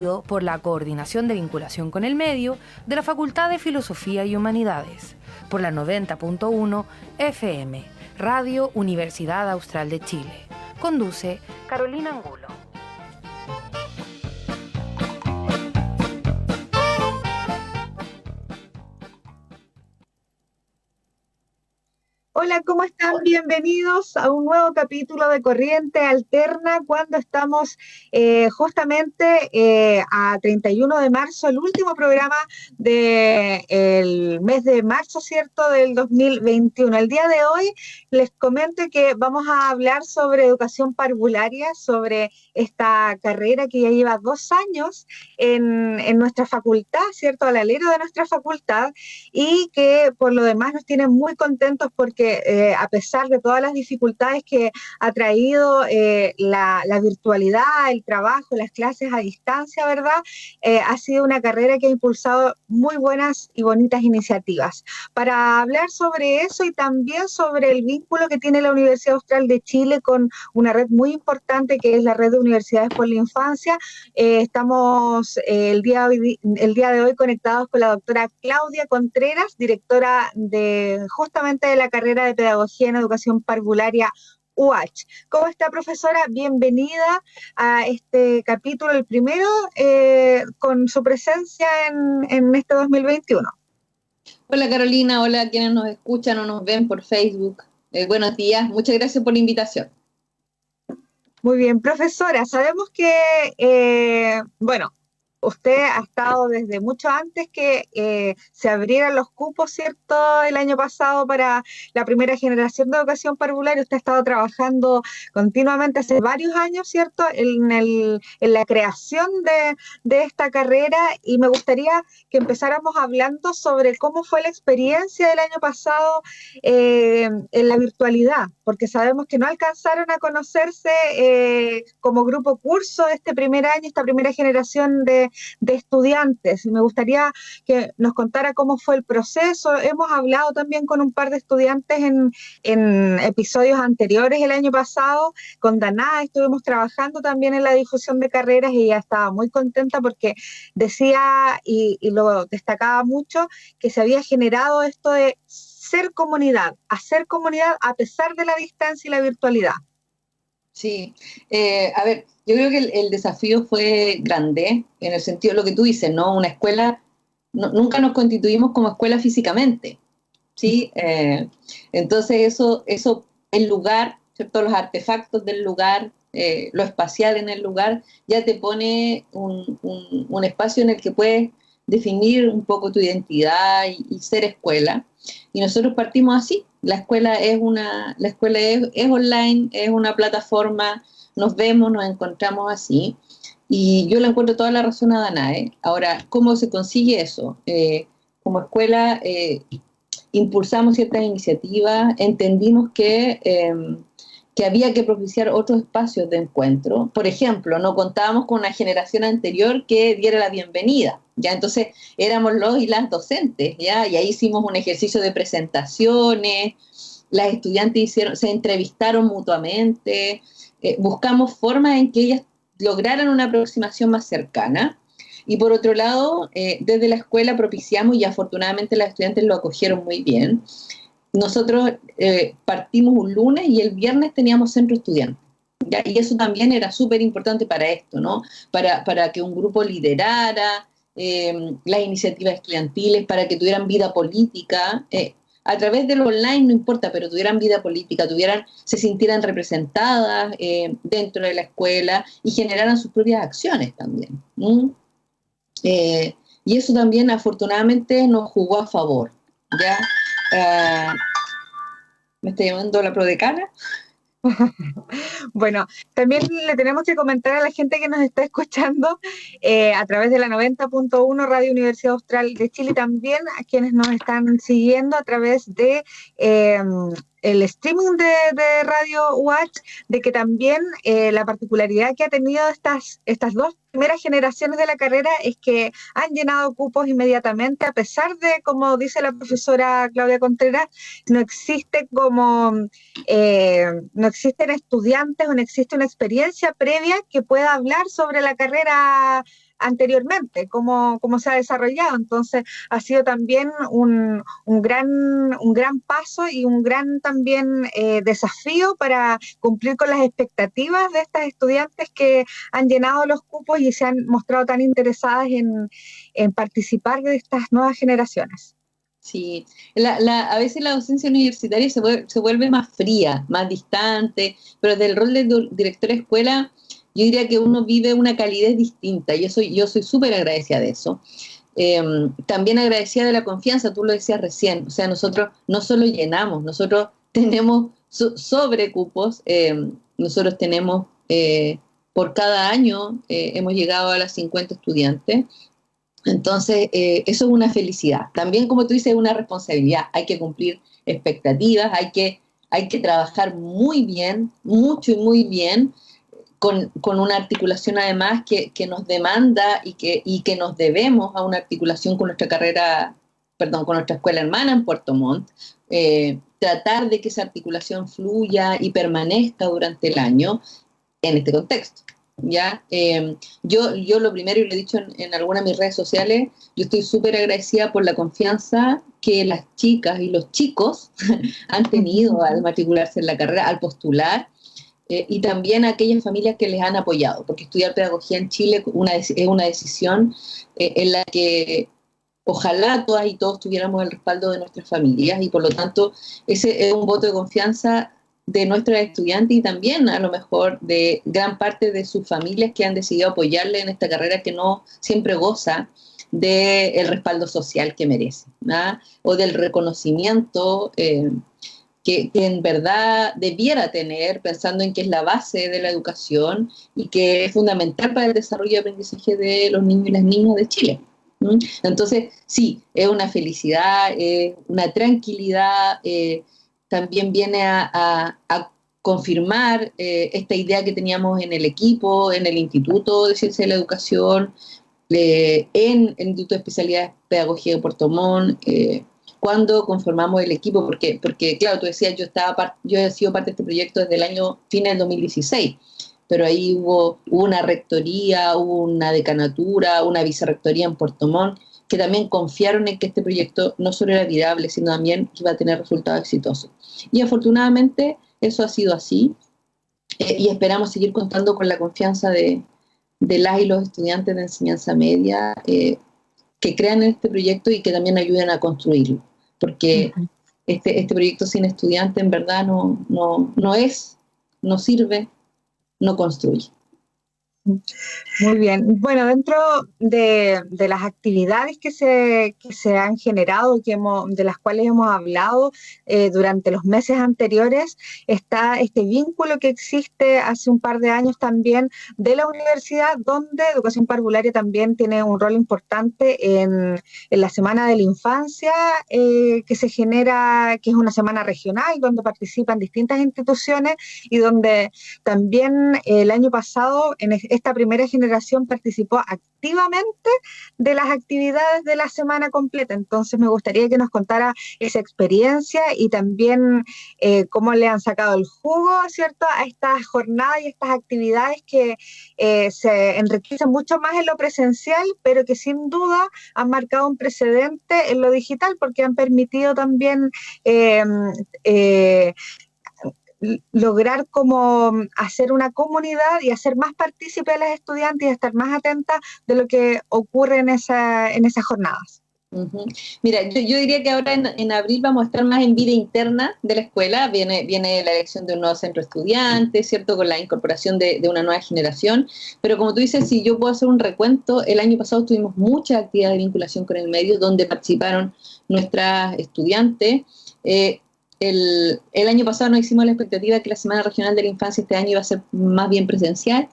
por la Coordinación de Vinculación con el Medio de la Facultad de Filosofía y Humanidades, por la 90.1 FM, Radio Universidad Austral de Chile. Conduce Carolina Angulo. Hola, ¿cómo están? Bienvenidos a un nuevo capítulo de Corriente Alterna cuando estamos justamente a 31 de marzo, el último programa del mes de marzo, ¿cierto?, del 2021. El día de hoy les comento que vamos a hablar sobre educación parvularia, sobre esta carrera que ya lleva 2 años en nuestra facultad, ¿cierto?, al alero de nuestra facultad, y que por lo demás nos tiene muy contentos porque a pesar de todas las dificultades que ha traído la virtualidad, el trabajo, las clases a distancia, ¿verdad? Ha sido una carrera que ha impulsado muy buenas y bonitas iniciativas. Para hablar sobre eso y también sobre el vínculo que tiene la Universidad Austral de Chile con una red muy importante que es la Red de Universidades por la Infancia, estamos el día de hoy conectados con la doctora Claudia Contreras, directora justamente de la carrera de Pedagogía en Educación Parvularia UH. ¿Cómo está, profesora? Bienvenida a este capítulo, el primero, con su presencia en este 2021. Hola Carolina, hola a quienes nos escuchan o nos ven por Facebook. Buenos días, muchas gracias por la invitación. Muy bien, profesora, sabemos que, usted ha estado desde mucho antes que se abrieran los cupos, ¿cierto?, el año pasado para la primera generación de educación parvularia. Usted ha estado trabajando continuamente hace varios años, ¿cierto?, en la creación de esta carrera, y me gustaría que empezáramos hablando sobre cómo fue la experiencia del año pasado en la virtualidad, porque sabemos que no alcanzaron a conocerse como grupo curso este primer año, esta primera generación de estudiantes. Me gustaría que nos contara cómo fue el proceso. Hemos hablado también con un par de estudiantes en episodios anteriores el año pasado. Con Daná estuvimos trabajando también en la difusión de carreras y ella estaba muy contenta porque decía, y lo destacaba mucho, que se había generado esto de ser comunidad, hacer comunidad a pesar de la distancia y la virtualidad. Sí, a ver, yo creo que el desafío fue grande, en el sentido de lo que tú dices, ¿no? Una escuela, nunca nos constituimos como escuela físicamente, ¿sí? Entonces eso, el lugar, ¿cierto? Los artefactos del lugar, lo espacial en el lugar, ya te pone un espacio en el que puedes definir un poco tu identidad y ser escuela. Y nosotros partimos así. La escuela es online, es una plataforma, nos vemos, nos encontramos así. Y yo le encuentro toda la razón a Danae. Ahora, ¿cómo se consigue eso? Como escuela impulsamos ciertas iniciativas, entendimos que había que propiciar otros espacios de encuentro. Por ejemplo, no contábamos con una generación anterior que diera la bienvenida, ¿ya? Entonces éramos los y las docentes, ¿ya? Y ahí hicimos un ejercicio de presentaciones, las estudiantes se entrevistaron mutuamente, buscamos formas en que ellas lograran una aproximación más cercana. Y por otro lado, desde la escuela propiciamos, y afortunadamente las estudiantes lo acogieron muy bien. Nosotros partimos un lunes y el viernes teníamos centro estudiante, ¿ya? Y eso también era súper importante para esto, ¿no? Para que un grupo liderara las iniciativas estudiantiles, para que tuvieran vida política. A través de lo online, no importa, pero tuvieran vida política, se sintieran representadas dentro de la escuela y generaran sus propias acciones también. Y eso también afortunadamente nos jugó a favor, ¿ya? ¿Me está llamando la prodecana? Bueno, también le tenemos que comentar a la gente que nos está escuchando a través de la 90.1 Radio Universidad Austral de Chile, también a quienes nos están siguiendo a través de el streaming de Radio UH, de que también la particularidad que ha tenido estas 2 primeras generaciones de la carrera es que han llenado cupos inmediatamente, a pesar de, como dice la profesora Claudia Contreras, no existen estudiantes o no existe una experiencia previa que pueda hablar sobre la carrera anteriormente, cómo se ha desarrollado. Entonces, ha sido también un gran paso y un gran también desafío para cumplir con las expectativas de estas estudiantes que han llenado los cupos y se han mostrado tan interesadas en participar de estas nuevas generaciones. Sí, a veces la docencia universitaria se vuelve más fría, más distante, pero del rol de director de escuela, yo diría que uno vive una calidez distinta. Yo soy súper agradecida de eso. También agradecida de la confianza, tú lo decías recién, o sea, nosotros no solo llenamos, nosotros tenemos sobrecupos, nosotros tenemos, por cada año, hemos llegado a las 50 estudiantes. Entonces, eso es una felicidad. También, como tú dices, es una responsabilidad. Hay que cumplir expectativas, hay que trabajar muy bien, mucho y muy bien, con una articulación además que nos demanda y que nos debemos a una articulación con nuestra carrera, perdón, con nuestra escuela hermana en Puerto Montt. Tratar de que esa articulación fluya y permanezca durante el año en este contexto. ¿Ya? Yo lo primero, y lo he dicho en algunas de mis redes sociales, yo estoy súper agradecida por la confianza que las chicas y los chicos han tenido al matricularse en la carrera, al postular, y también a aquellas familias que les han apoyado, porque estudiar pedagogía en Chile es una decisión en la que ojalá todas y todos tuviéramos el respaldo de nuestras familias, y por lo tanto ese es un voto de confianza de nuestros estudiantes y también a lo mejor de gran parte de sus familias que han decidido apoyarle en esta carrera que no siempre goza del respaldo social que merece, ¿no? O del reconocimiento que en verdad debiera tener, pensando en que es la base de la educación y que es fundamental para el desarrollo y aprendizaje de los niños y las niñas de Chile. Entonces, sí, es una felicidad, una tranquilidad, también viene a confirmar esta idea que teníamos en el equipo, en el Instituto de Ciencia de la Educación, en el Instituto de Especialidades Pedagogía de Puerto Montt, cuando conformamos el equipo, porque claro, tú decías, yo he sido parte de este proyecto desde el año fin del 2016, pero ahí hubo una rectoría, hubo una decanatura, una vicerrectoría en Puerto Montt, que también confiaron en que este proyecto no solo era viable, sino también iba a tener resultados exitosos. Y afortunadamente eso ha sido así, y esperamos seguir contando con la confianza de las y los estudiantes de enseñanza media que crean en este proyecto y que también ayuden a construirlo, porque este proyecto sin estudiantes en verdad no sirve, no construye. Muy bien. Bueno, dentro de las actividades que se han generado, de las cuales hemos hablado durante los meses anteriores, está este vínculo que existe hace un par de años también de la universidad, donde Educación Parvularia también tiene un rol importante en la Semana de la Infancia que se genera, que es una semana regional, donde participan distintas instituciones y donde también el año pasado en esta primera generación participó activamente de las actividades de la semana completa. Entonces me gustaría que nos contara esa experiencia y también cómo le han sacado el jugo, ¿cierto?, a estas jornadas y estas actividades que se enriquecen mucho más en lo presencial, pero que sin duda han marcado un precedente en lo digital, porque han permitido también lograr como hacer una comunidad y hacer más partícipe a las estudiantes y estar más atentas de lo que ocurre en esas jornadas. Uh-huh. Mira, yo diría que ahora en abril vamos a estar más en vida interna de la escuela, viene la elección de un nuevo centro de estudiantes, ¿cierto?, con la incorporación de una nueva generación, pero como tú dices, si yo puedo hacer un recuento, el año pasado tuvimos muchas actividades de vinculación con el medio donde participaron nuestras estudiantes. El año pasado nos hicimos la expectativa de que la Semana Regional de la Infancia este año iba a ser más bien presencial.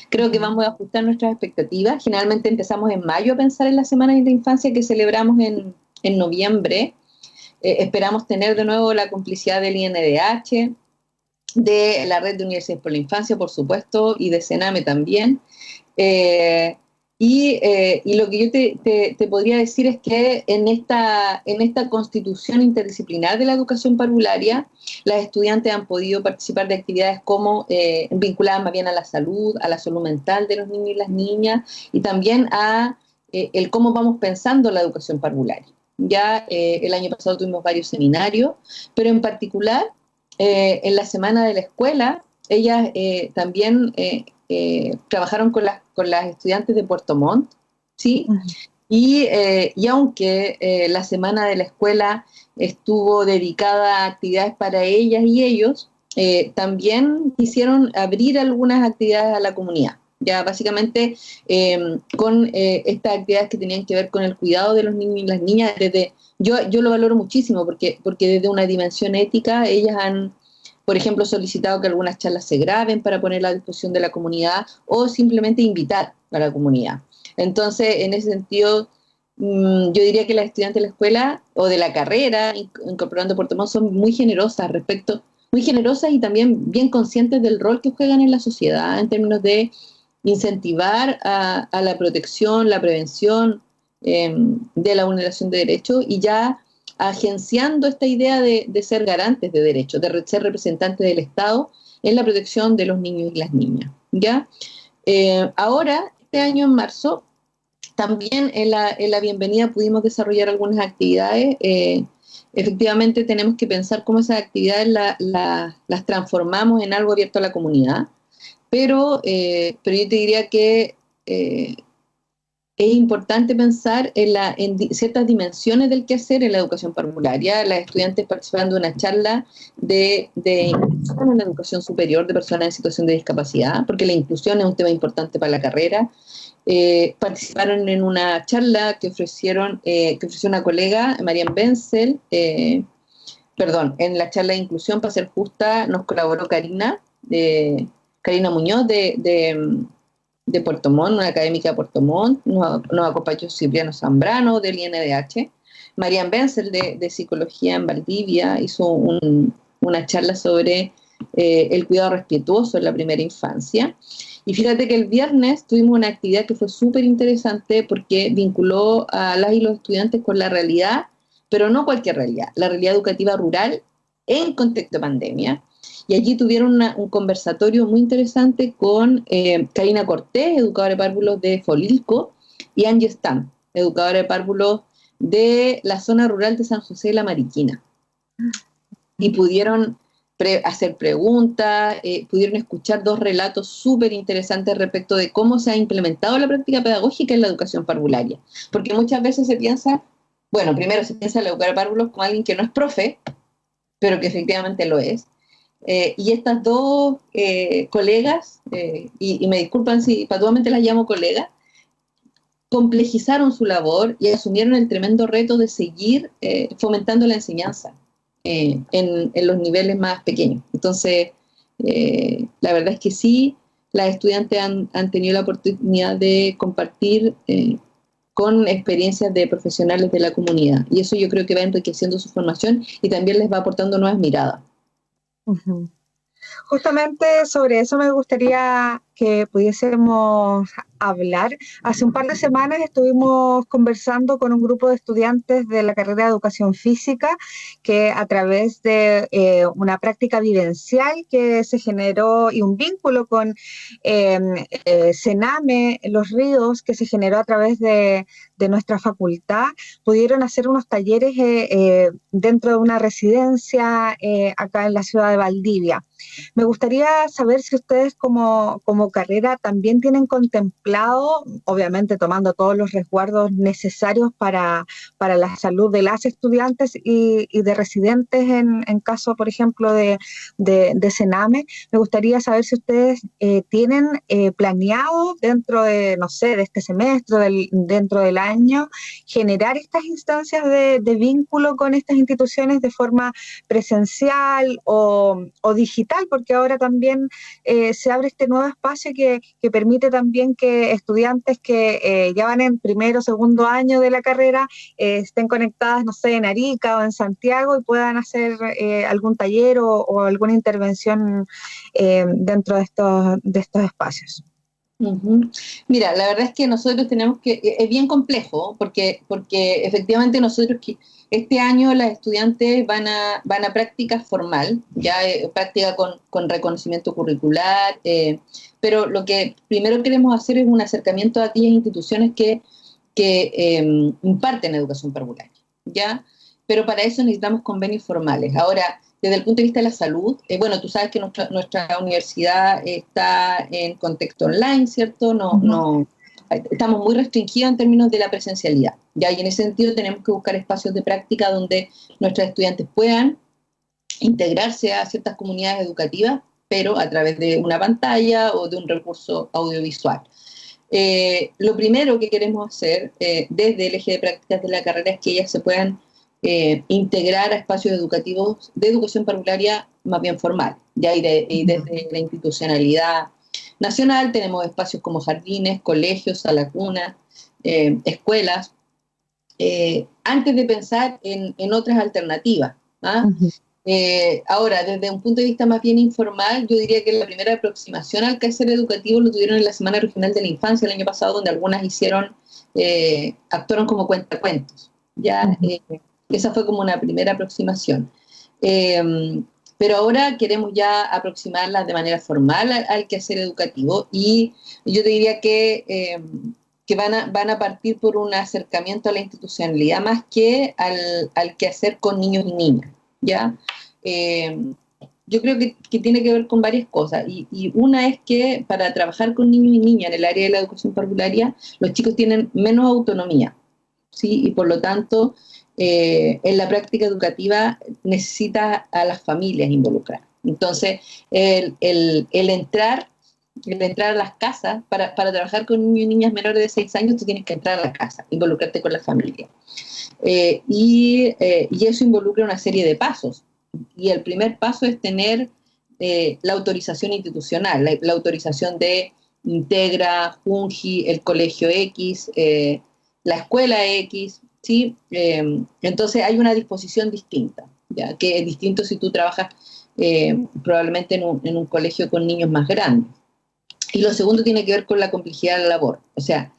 Creo que vamos a ajustar nuestras expectativas. Generalmente empezamos en mayo a pensar en la Semana de la Infancia que celebramos en noviembre. Esperamos tener de nuevo la complicidad del INDH, de la Red de Universidades por la Infancia, por supuesto, y de CENAME también. Y lo que yo te podría decir es que en esta constitución interdisciplinar de la educación parvularia, las estudiantes han podido participar de actividades como vinculadas más bien a la salud mental de los niños y las niñas, y también a el cómo vamos pensando la educación parvularia. Ya el año pasado tuvimos varios seminarios, pero en particular en la semana de la escuela, ellas también trabajaron con las estudiantes de Puerto Montt, ¿sí? Y aunque la semana de la escuela estuvo dedicada a actividades para ellas y ellos, también quisieron abrir algunas actividades a la comunidad. Ya básicamente con estas actividades que tenían que ver con el cuidado de los niños y las niñas, yo lo valoro muchísimo porque desde una dimensión ética ellas han, por ejemplo, solicitado que algunas charlas se graben para ponerla a disposición de la comunidad o simplemente invitar a la comunidad. Entonces, en ese sentido, yo diría que las estudiantes de la escuela o de la carrera, incorporando Puerto Montt, son muy generosas y también bien conscientes del rol que juegan en la sociedad en términos de incentivar a la protección, la prevención de la vulneración de derechos, y ya agenciando esta idea de ser garantes de derechos, de ser representantes del Estado en la protección de los niños y las niñas. ¿Ya? Ahora, este año en marzo, también en la bienvenida pudimos desarrollar algunas actividades. Efectivamente tenemos que pensar cómo esas actividades las transformamos en algo abierto a la comunidad, pero yo te diría que es importante pensar en ciertas dimensiones del quehacer en la educación parvularia. Las estudiantes participaron de una charla de inclusión en la educación superior de personas en situación de discapacidad, porque la inclusión es un tema importante para la carrera. Participaron en una charla que ofreció una colega, Marian Benzel, en la charla de inclusión, para ser justa, nos colaboró Karina Muñoz de Puerto Montt, una académica de Puerto Montt, nos acompañó Cipriano Zambrano del INDH, Marian Benzel de Psicología en Valdivia hizo una charla sobre el cuidado respetuoso en la primera infancia. Y fíjate que el viernes tuvimos una actividad que fue súper interesante porque vinculó a las y los estudiantes con la realidad, pero no cualquier realidad, la realidad educativa rural en contexto de pandemia. Y allí tuvieron un conversatorio muy interesante con Karina Cortés, educadora de párvulos de Folilco, y Angie Stam, educadora de párvulos de la zona rural de San José de la Mariquina. Y pudieron hacer preguntas, pudieron escuchar dos relatos súper interesantes respecto de cómo se ha implementado la práctica pedagógica en la educación parvularia. Porque muchas veces primero se piensa en la educadora de párvulos como alguien que no es profe, pero que efectivamente lo es. Y estas dos colegas, y me disculpan si patuamente las llamo colegas, complejizaron su labor y asumieron el tremendo reto de seguir fomentando la enseñanza en los niveles más pequeños. Entonces, la verdad es que sí, las estudiantes han tenido la oportunidad de compartir con experiencias de profesionales de la comunidad, y eso yo creo que va enriqueciendo su formación y también les va aportando nuevas miradas. Uh-huh. Justamente sobre eso me gustaría que pudiésemos hablar. Hace un par de semanas estuvimos conversando con un grupo de estudiantes de la carrera de Educación Física que a través de una práctica vivencial que se generó y un vínculo con Sename, Los Ríos, que se generó a través de nuestra facultad, pudieron hacer unos talleres dentro de una residencia acá en la ciudad de Valdivia. Me gustaría saber si ustedes como carrera también tienen contemplado, obviamente tomando todos los resguardos necesarios para la salud de las estudiantes y de residentes en caso, por ejemplo, de Sename. Me gustaría saber si ustedes tienen planeado dentro de, no sé, de este semestre, dentro del año, generar estas instancias de vínculo con estas instituciones de forma presencial o digital, porque ahora también se abre este nuevo espacio que permite también que estudiantes que ya van en primero o segundo año de la carrera estén conectadas, no sé, en Arica o en Santiago y puedan hacer algún taller o alguna intervención dentro de estos espacios. Ujú. Mira, la verdad es que nosotros tenemos que, es bien complejo, porque efectivamente nosotros este año las estudiantes van a práctica formal, ya práctica con reconocimiento curricular, pero lo que primero queremos hacer es un acercamiento a aquellas instituciones que imparten educación parvularia, ¿ya? Pero para eso necesitamos convenios formales. Ahora, desde el punto de vista de la salud, bueno, tú sabes que nuestra universidad está en contexto online, ¿cierto? Estamos muy restringidos en términos de la presencialidad, ¿ya? Y en ese sentido tenemos que buscar espacios de práctica donde nuestros estudiantes puedan integrarse a ciertas comunidades educativas, pero a través de una pantalla o de un recurso audiovisual. Lo primero que queremos hacer desde el eje de prácticas de la carrera es que ellas se puedan integrar a espacios educativos de educación parvularia más bien formal, ya y desde la institucionalidad nacional tenemos espacios como jardines, colegios, sala cuna, escuelas, antes de pensar en otras alternativas. ¿Ah? Ujú. Ahora, desde un punto de vista más bien informal, yo diría que la primera aproximación al quehacer educativo lo tuvieron en la Semana Regional de la Infancia el año pasado, donde algunas actuaron como cuentacuentos. ¿Ya? Esa fue como una primera aproximación. Pero ahora queremos ya aproximarlas de manera formal al quehacer educativo y yo te diría que van a partir por un acercamiento a la institucionalidad más que al quehacer con niños y niñas. ¿Ya? Yo creo que tiene que ver con varias cosas y una es que para trabajar con niños y niñas en el área de la educación parvularia los chicos tienen menos autonomía, ¿sí? Y por lo tanto en la práctica educativa necesita a las familias involucrar. Entonces el entrar a las casas, para trabajar con niños y niñas menores de 6 años, tú tienes que entrar a la casa, involucrarte con la familia. Y eso involucra una serie de pasos. Y el primer paso es tener la autorización institucional, la autorización de Integra, Junji, el Colegio X, la Escuela X, ¿sí? Entonces hay una disposición distinta, ¿ya? Que es distinto si tú trabajas probablemente en un colegio con niños más grandes. Y lo segundo tiene que ver con la complejidad de la labor. O sea,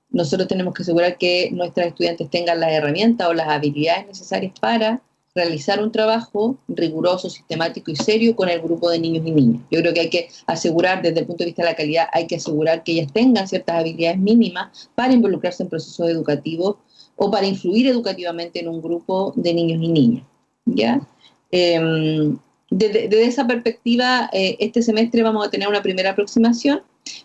nosotros tenemos que asegurar que nuestros estudiantes tengan las herramientas o las habilidades necesarias para realizar un trabajo riguroso, sistemático y serio con el grupo de niños y niñas. Yo creo que hay que asegurar, desde el punto de vista de la calidad, hay que asegurar que ellas tengan ciertas habilidades mínimas para involucrarse en procesos educativos o para influir educativamente en un grupo de niños y niñas. ¿Ya? Desde esa perspectiva, este semestre vamos a tener una primera aproximación,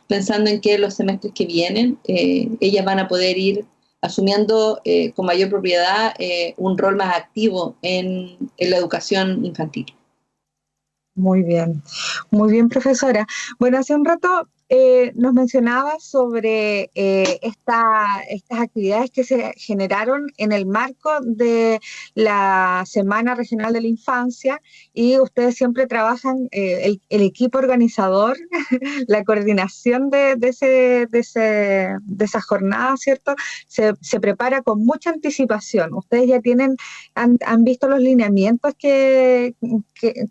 pensando en que los semestres que vienen, ellas van a poder ir asumiendo con mayor propiedad un rol más activo en la educación infantil. Muy bien, profesora. Bueno, hace un rato nos mencionaba sobre estas actividades que se generaron en el marco de la Semana Regional de la Infancia y ustedes siempre trabajan el equipo organizador, la coordinación de esa jornada, ¿cierto? Se prepara con mucha anticipación. Ustedes ya han visto los lineamientos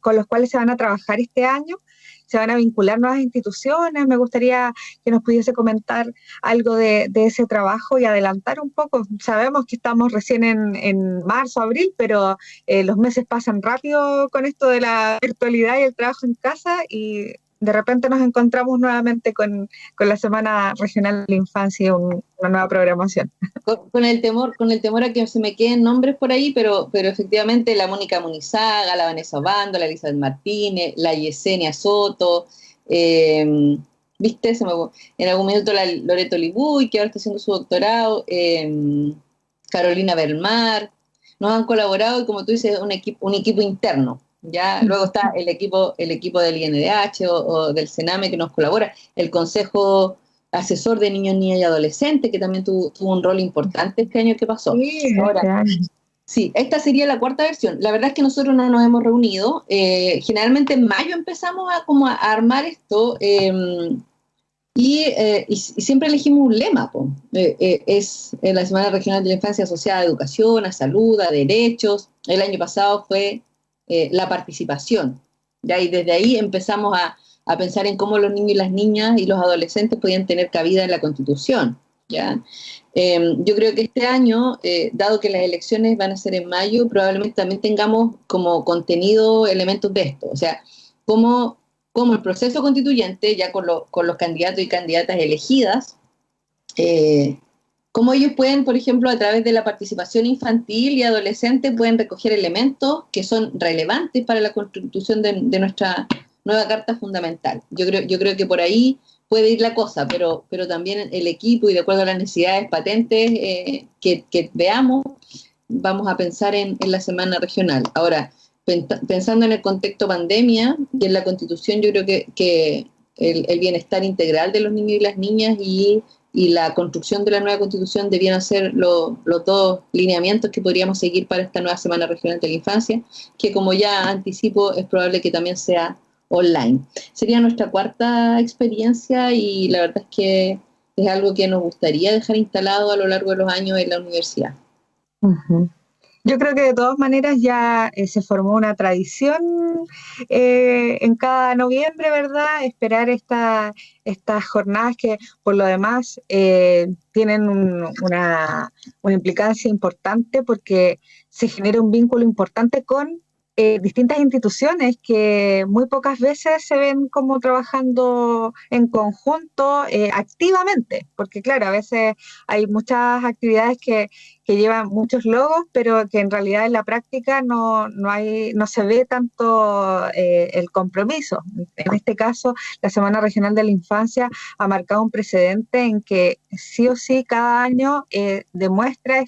con los cuales se van a trabajar este año. Se van a vincular nuevas instituciones. Me gustaría que nos pudiese comentar algo de ese trabajo y adelantar un poco. Sabemos que estamos recién en marzo, abril, pero los meses pasan rápido con esto de la virtualidad y el trabajo en casa y de repente nos encontramos nuevamente con la Semana Regional de la Infancia y una nueva programación. Con el temor a que se me queden nombres por ahí, pero efectivamente la Mónica Munizaga, la Vanessa Obando, la Elizabeth Martínez, la Yesenia Soto, ¿viste? En algún minuto la Loreto Libuy, que ahora está haciendo su doctorado, Carolina Belmar, nos han colaborado y como tú dices, un equipo interno. Ya luego está el equipo del INDH o del CENAME que nos colabora, el Consejo Asesor de Niños, Niñas y Adolescentes, que también tuvo un rol importante este año que pasó. Sí, ahora, este año. Sí, esta sería la cuarta versión. La verdad es que nosotros no nos hemos reunido. Generalmente en mayo empezamos a armar esto y siempre elegimos un lema. Es la Semana Regional de la Infancia asociada a educación, a salud, a derechos. El año pasado fue la participación. ¿Ya? Y desde ahí empezamos a pensar en cómo los niños y las niñas y los adolescentes podían tener cabida en la Constitución, ¿ya? Yo creo que este año, dado que las elecciones van a ser en mayo, probablemente también tengamos como contenido elementos de esto, o sea, cómo el proceso constituyente, ya con los candidatos y candidatas elegidas, cómo ellos pueden, por ejemplo, a través de la participación infantil y adolescente, pueden recoger elementos que son relevantes para la constitución de nuestra nueva Carta Fundamental. Yo creo que por ahí puede ir la cosa, pero también el equipo y de acuerdo a las necesidades patentes que veamos, vamos a pensar en la semana regional. Ahora, pensando en el contexto pandemia y en la Constitución, yo creo que el bienestar integral de los niños y las niñas y la construcción de la nueva Constitución debían ser los dos lineamientos que podríamos seguir para esta nueva Semana Regional de la Infancia, que como ya anticipo, es probable que también sea online. Sería nuestra cuarta experiencia y la verdad es que es algo que nos gustaría dejar instalado a lo largo de los años en la universidad. Uh-huh. Yo creo que de todas maneras ya se formó una tradición en cada noviembre, ¿verdad? Esperar estas jornadas que por lo demás tienen una implicancia importante porque se genera un vínculo importante con distintas instituciones que muy pocas veces se ven como trabajando en conjunto activamente, porque claro, a veces hay muchas actividades que llevan muchos logos, pero que en realidad en la práctica no se ve tanto el compromiso. En este caso, la Semana Regional de la Infancia ha marcado un precedente en que sí o sí cada año demuestra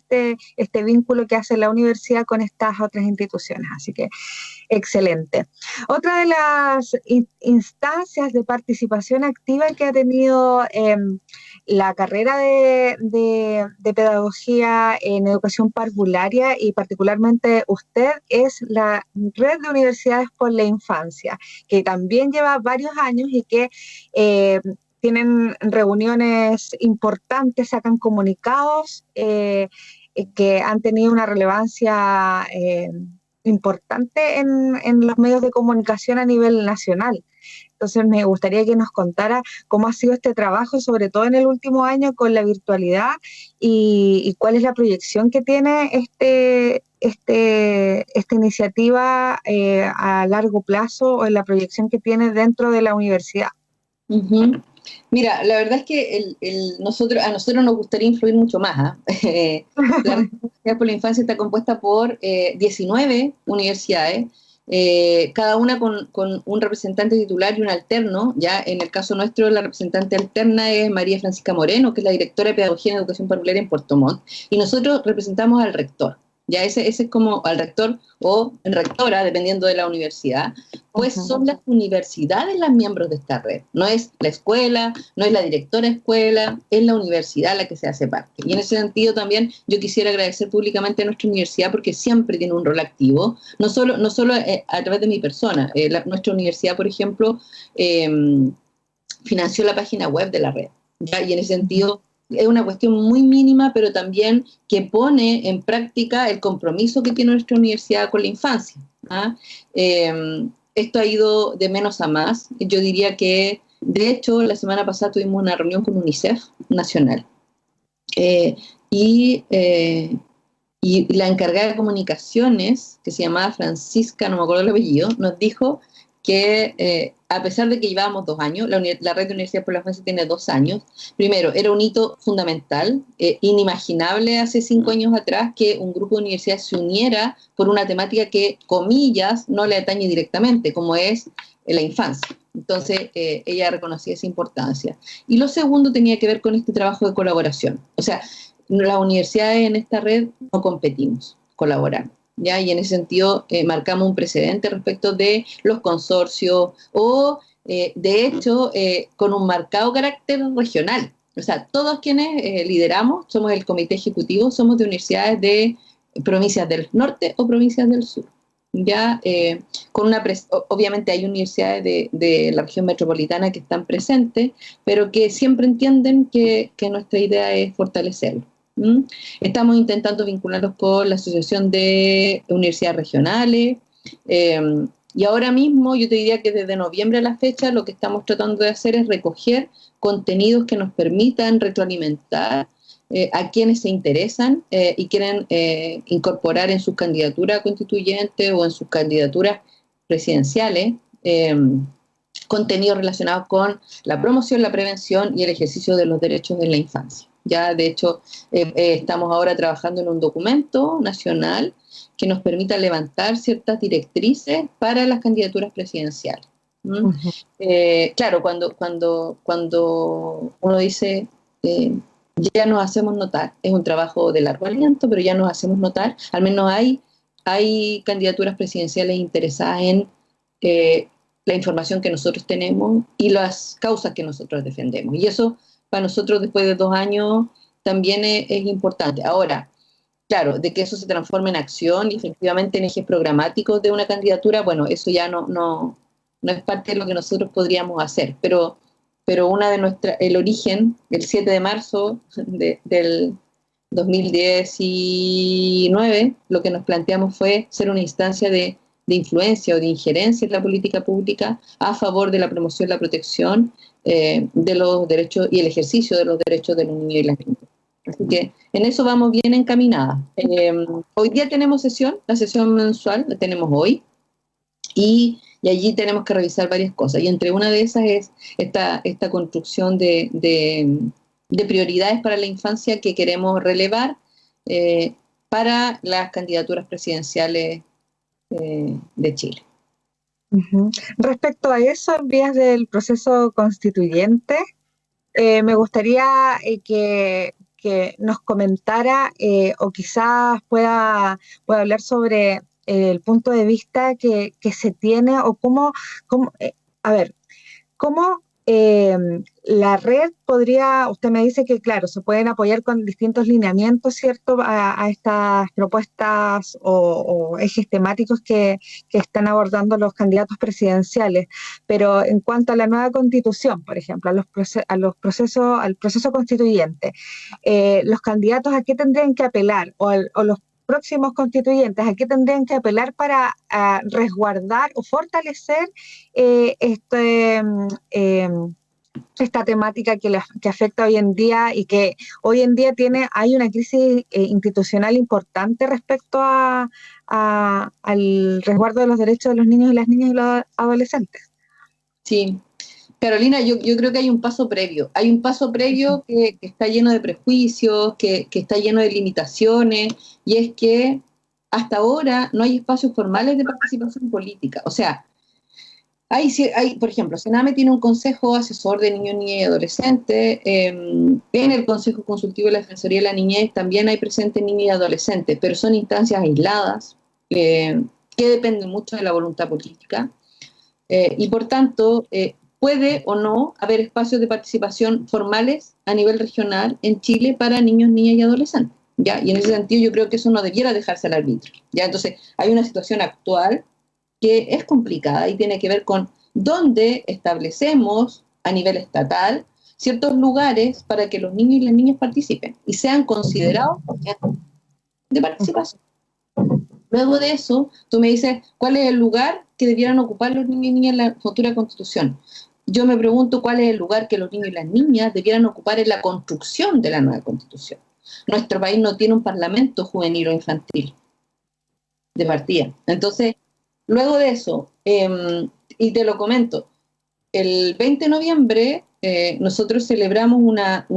este vínculo que hace la universidad con estas otras instituciones. Así que excelente. Otra de las instancias de participación activa que ha tenido la carrera de pedagogía en educación parvularia y particularmente usted es la Red de Universidades por la Infancia, que también lleva varios años y que tienen reuniones importantes, sacan comunicados que han tenido una relevancia importante en los medios de comunicación a nivel nacional. Entonces me gustaría que nos contara cómo ha sido este trabajo, sobre todo en el último año con la virtualidad y cuál es la proyección que tiene esta iniciativa a largo plazo o en la proyección que tiene dentro de la universidad. Uh-huh. Mira, la verdad es que a nosotros nos gustaría influir mucho más. La Universidad por la Infancia está compuesta por 19 universidades, cada una con un representante titular y un alterno. Ya en el caso nuestro, la representante alterna es María Francisca Moreno, que es la directora de Pedagogía en Educación Parvularia en Puerto Montt, y nosotros representamos al rector. Ya ese es como al rector o rectora, dependiendo de la universidad, pues son las universidades las miembros de esta red. No es la escuela, no es la directora de escuela, es la universidad la que se hace parte. Y en ese sentido también yo quisiera agradecer públicamente a nuestra universidad porque siempre tiene un rol activo, no solo a través de mi persona. Nuestra universidad, por ejemplo, financió la página web de la red, ¿ya? Y en ese sentido es una cuestión muy mínima, pero también que pone en práctica el compromiso que tiene nuestra universidad con la infancia, ¿ah? Esto ha ido de menos a más. Yo diría que, de hecho, la semana pasada tuvimos una reunión con UNICEF nacional. Y la encargada de comunicaciones, que se llamaba Francisca, no me acuerdo el apellido, nos dijo que a pesar de que llevábamos 2 años, la Red de Universidades por la Infancia tiene 2 años. Primero, era un hito fundamental, inimaginable hace 5 años atrás que un grupo de universidades se uniera por una temática que, comillas, no le atañe directamente, como es la infancia. Entonces, ella reconocía esa importancia. Y lo segundo tenía que ver con este trabajo de colaboración. O sea, las universidades en esta red no competimos, colaboramos. ¿Ya? Y en ese sentido marcamos un precedente respecto de los consorcios o, de hecho, con un marcado carácter regional. O sea, todos quienes lideramos, somos el comité ejecutivo, somos de universidades de provincias del norte o provincias del sur. Ya, obviamente hay universidades de la región metropolitana que están presentes, pero que siempre entienden que nuestra idea es fortalecerlo. Estamos intentando vincularlos con la Asociación de Universidades Regionales, Y ahora mismo yo te diría que desde noviembre a la fecha lo que estamos tratando de hacer es recoger contenidos que nos permitan retroalimentar a quienes se interesan y quieren incorporar en sus candidaturas constituyentes o en sus candidaturas presidenciales contenidos relacionados con la promoción, la prevención y el ejercicio de los derechos de la infancia. Ya, de hecho, estamos ahora trabajando en un documento nacional que nos permita levantar ciertas directrices para las candidaturas presidenciales. ¿Mm? Ujú. Claro, cuando uno dice ya nos hacemos notar, es un trabajo de largo aliento, pero ya nos hacemos notar, al menos hay candidaturas presidenciales interesadas en la información que nosotros tenemos y las causas que nosotros defendemos. Y eso para nosotros después de 2 años también es importante. Ahora, claro, de que eso se transforme en acción y efectivamente en ejes programáticos de una candidatura, bueno, eso ya no es parte de lo que nosotros podríamos hacer, pero una de el origen, el 7 de marzo del 2019, lo que nos planteamos fue ser una instancia de influencia o de injerencia en la política pública a favor de la promoción y la protección de los derechos y el ejercicio de los derechos de los niños y las niñas. Así que en eso vamos bien encaminadas. Hoy día tenemos la sesión mensual la tenemos hoy, y allí tenemos que revisar varias cosas. Y entre una de esas es esta construcción de prioridades para la infancia que queremos relevar para las candidaturas presidenciales de Chile. Ujú. Respecto a eso, en vías del proceso constituyente, me gustaría que nos comentara o quizás pueda hablar sobre el punto de vista que se tiene o a ver, cómo la red podría, usted me dice que claro, se pueden apoyar con distintos lineamientos, ¿cierto?, a estas propuestas o ejes temáticos que están abordando los candidatos presidenciales, pero en cuanto a la nueva constitución, por ejemplo, al proceso constituyente, los candidatos ¿a qué tendrían que apelar? O los próximos constituyentes, ¿a qué tendrían que apelar para resguardar o fortalecer esta temática que afecta hoy en día y que hoy en día hay una crisis institucional importante respecto al resguardo de los derechos de los niños y las niñas y los adolescentes? Sí, Carolina, yo creo que hay un paso previo. Hay un paso previo que está lleno de prejuicios, que está lleno de limitaciones, y es que hasta ahora no hay espacios formales de participación política. O sea, por ejemplo, Sename tiene un consejo asesor de niños, niñas y adolescentes. En el Consejo Consultivo de la Defensoría de la Niñez también hay presentes niños y adolescentes, pero son instancias aisladas que dependen mucho de la voluntad política. Y por tanto, puede o no haber espacios de participación formales a nivel regional en Chile para niños, niñas y adolescentes, ¿ya? Y en ese sentido yo creo que eso no debiera dejarse al arbitrio, ¿ya? Entonces hay una situación actual que es complicada y tiene que ver con dónde establecemos a nivel estatal ciertos lugares para que los niños y las niñas participen y sean considerados de participación. Luego de eso, tú me dices, ¿cuál es el lugar que debieran ocupar los niños y niñas en la futura constitución? Yo me pregunto cuál es el lugar que los niños y las niñas debieran ocupar en la construcción de la nueva constitución. Nuestro país no tiene un parlamento juvenil o infantil de partida. Entonces, luego de eso, y te lo comento, el 20 de noviembre nosotros celebramos una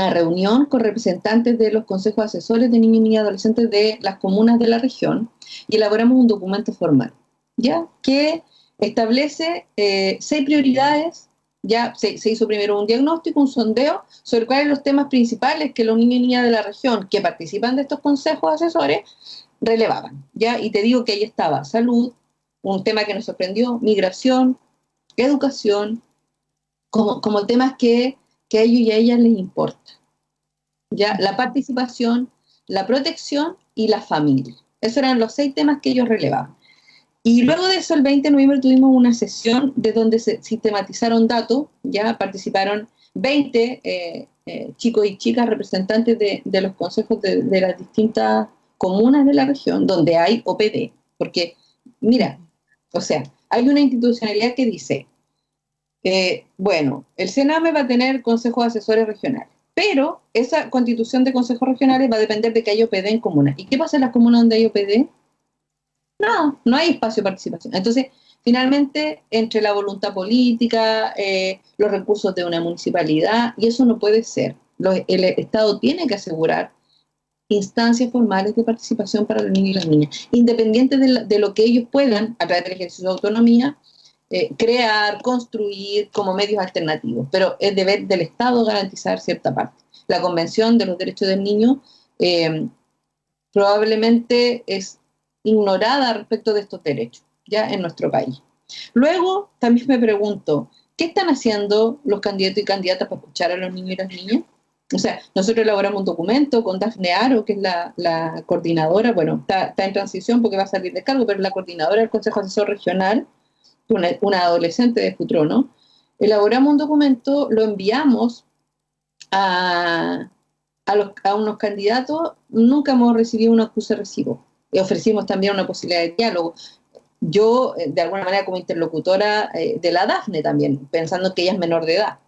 reunión con representantes de los consejos asesores de niños y niñas y adolescentes de las comunas de la región y elaboramos un documento formal, ¿ya? Que establece 6 prioridades. Ya se hizo primero un diagnóstico, un sondeo sobre cuáles son los temas principales que los niños y niñas de la región que participan de estos consejos asesores relevaban, ¿ya? Y te digo que ahí estaba salud, un tema que nos sorprendió, migración, educación, como temas que a ellos y a ellas les importa, ¿ya? La participación, la protección y la familia. Esos eran los 6 temas que ellos relevaban. Y luego de eso, el 20 de noviembre tuvimos una sesión de donde se sistematizaron datos, ya participaron 20 chicos y chicas representantes de los consejos de las distintas comunas de la región, donde hay OPD, porque Mira, o sea, hay una institucionalidad que dice, bueno, el Sename va a tener consejos asesores regionales, pero esa constitución de consejos regionales va a depender de que haya OPD en comunas. ¿Y qué pasa en las comunas donde hay OPD? No hay espacio de participación. Entonces, finalmente, entre la voluntad política, los recursos de una municipalidad, y eso no puede ser. El Estado tiene que asegurar instancias formales de participación para los niños y las niñas, independiente de lo que ellos puedan, a través del ejercicio de autonomía, crear, construir como medios alternativos. Pero es deber del Estado garantizar cierta parte. La Convención de los Derechos del Niño probablemente es ignorada respecto de estos derechos, ya en nuestro país. Luego, también me pregunto, ¿qué están haciendo los candidatos y candidatas para escuchar a los niños y las niñas? O sea, nosotros elaboramos un documento con Dafne Aro, que es la coordinadora, bueno, está en transición porque va a salir de cargo, pero es la coordinadora del Consejo Asesor Regional, una adolescente de Futrono. Elaboramos un documento, lo enviamos a unos candidatos, nunca hemos recibido un acuse de recibo. Y ofrecimos también una posibilidad de diálogo. Yo, de alguna manera, como interlocutora de la Dafne también, pensando que ella es menor de edad.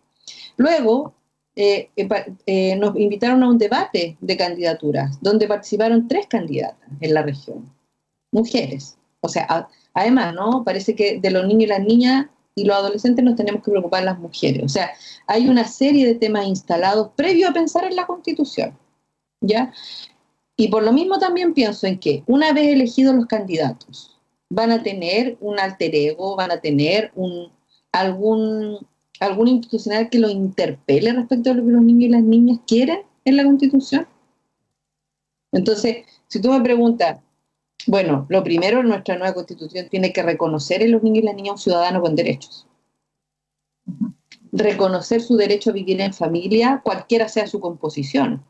Luego, nos invitaron a un debate de candidaturas, donde participaron 3 candidatas en la región, mujeres. O sea, además, ¿no? Parece que de los niños y las niñas y los adolescentes nos tenemos que preocupar las mujeres. O sea, hay una serie de temas instalados previo a pensar en la Constitución, ¿ya? Y por lo mismo también pienso en que, una vez elegidos los candidatos, van a tener un alter ego, van a tener algún institucional que lo interpele respecto a lo que los niños y las niñas quieren en la Constitución. Entonces, si tú me preguntas, bueno, lo primero, nuestra nueva Constitución tiene que reconocer en los niños y las niñas un ciudadano con derechos. Reconocer su derecho a vivir en familia, cualquiera sea su composición.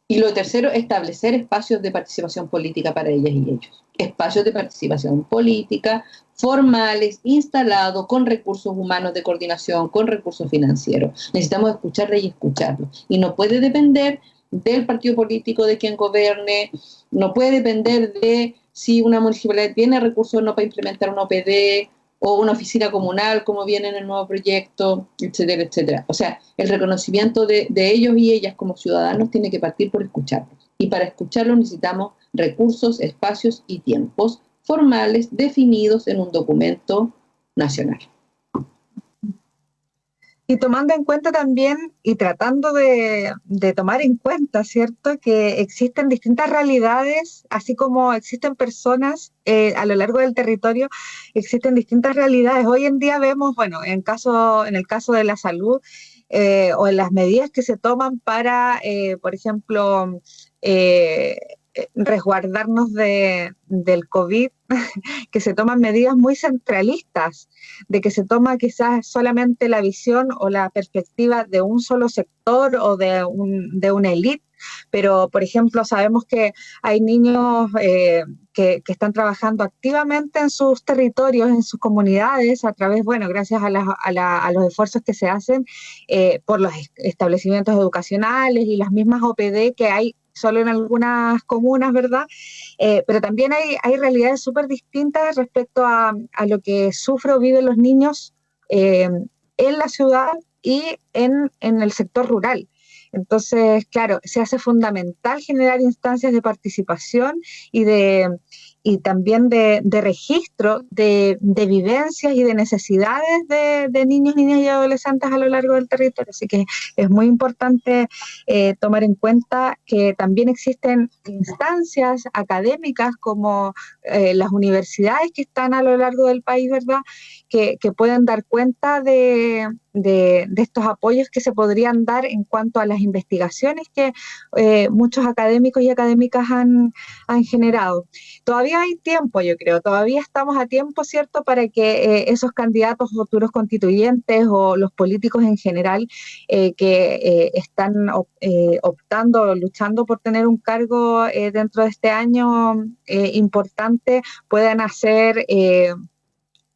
Y lo tercero, establecer espacios de participación política para ellas y ellos. Espacios de participación política formales, instalados, con recursos humanos de coordinación, con recursos financieros. Necesitamos escucharles y escucharlos. Y no puede depender del partido político de quien gobierne, no puede depender de si una municipalidad tiene recursos o no para implementar una OPD o una oficina comunal, como viene en el nuevo proyecto, etcétera, etcétera. O sea, el reconocimiento de ellos y ellas como ciudadanos tiene que partir por escucharlos. Y para escucharlos necesitamos recursos, espacios y tiempos formales definidos en un documento nacional. Y tomando en cuenta también y tratando de tomar en cuenta, ¿cierto?, que existen distintas realidades, así como existen personas a lo largo del territorio, existen distintas realidades. Hoy en día vemos, bueno, en el caso de la salud o en las medidas que se toman para, por ejemplo, resguardarnos del COVID, que se toman medidas muy centralistas, de que se toma quizás solamente la visión o la perspectiva de un solo sector o de una élite, pero por ejemplo sabemos que hay niños que están trabajando activamente en sus territorios, en sus comunidades, a través, bueno, gracias a los esfuerzos que se hacen por los establecimientos educacionales y las mismas OPD que hay solo en algunas comunas, ¿verdad? Pero también hay realidades súper distintas respecto a lo que sufren o viven los niños en la ciudad y en el sector rural. Entonces, claro, se hace fundamental generar instancias de participación y también de registro de vivencias y de necesidades de niños, niñas y adolescentes a lo largo del territorio. Así que es muy importante tomar en cuenta que también existen instancias académicas como las universidades que están a lo largo del país, ¿verdad?, que pueden dar cuenta de estos apoyos que se podrían dar en cuanto a las investigaciones que muchos académicos y académicas han generado. Todavía hay tiempo, yo creo, todavía estamos a tiempo, ¿cierto?, para que esos candidatos futuros constituyentes o los políticos en general que están optando, luchando por tener un cargo dentro de este año importante, puedan hacer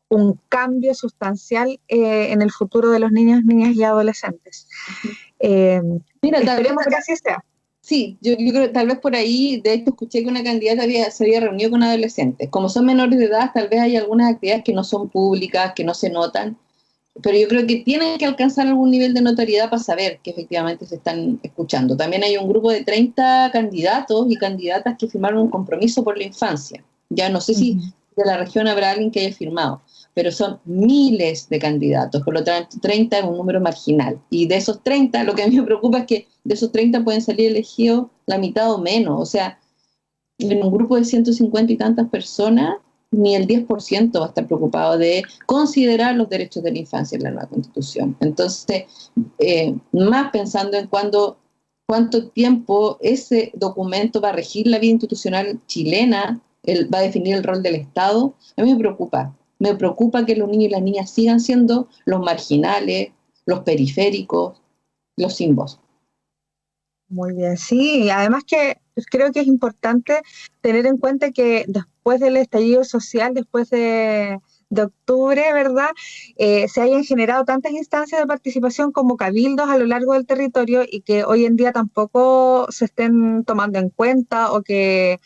un cambio sustancial en el futuro de los niños, niñas y adolescentes. Mira, esperemos que así sea. Sí, yo creo que tal vez por ahí, de hecho escuché que una candidata se había reunido con adolescentes. Como son menores de edad, tal vez hay algunas actividades que no son públicas, que no se notan, pero yo creo que tienen que alcanzar algún nivel de notoriedad para saber que efectivamente se están escuchando. También hay un grupo de 30 candidatos y candidatas que firmaron un compromiso por la infancia. Ya no sé si de la región habrá alguien que haya firmado, pero son miles de candidatos, por lo tanto 30 es un número marginal. Y de esos 30, lo que a mí me preocupa es que de esos 30 pueden salir elegidos la mitad o menos. O sea, en un grupo de 150 y tantas personas, ni el 10% va a estar preocupado de considerar los derechos de la infancia en la nueva Constitución. Entonces, más pensando en cuánto tiempo ese documento va a regir la vida institucional chilena, va a definir el rol del Estado, a mí me preocupa. Me preocupa que los niños y las niñas sigan siendo los marginales, los periféricos, los sin voz. Muy bien, sí, y además que creo que es importante tener en cuenta que después del estallido social, después de octubre, ¿verdad? Se hayan generado tantas instancias de participación como cabildos a lo largo del territorio y que hoy en día tampoco se estén tomando en cuenta o que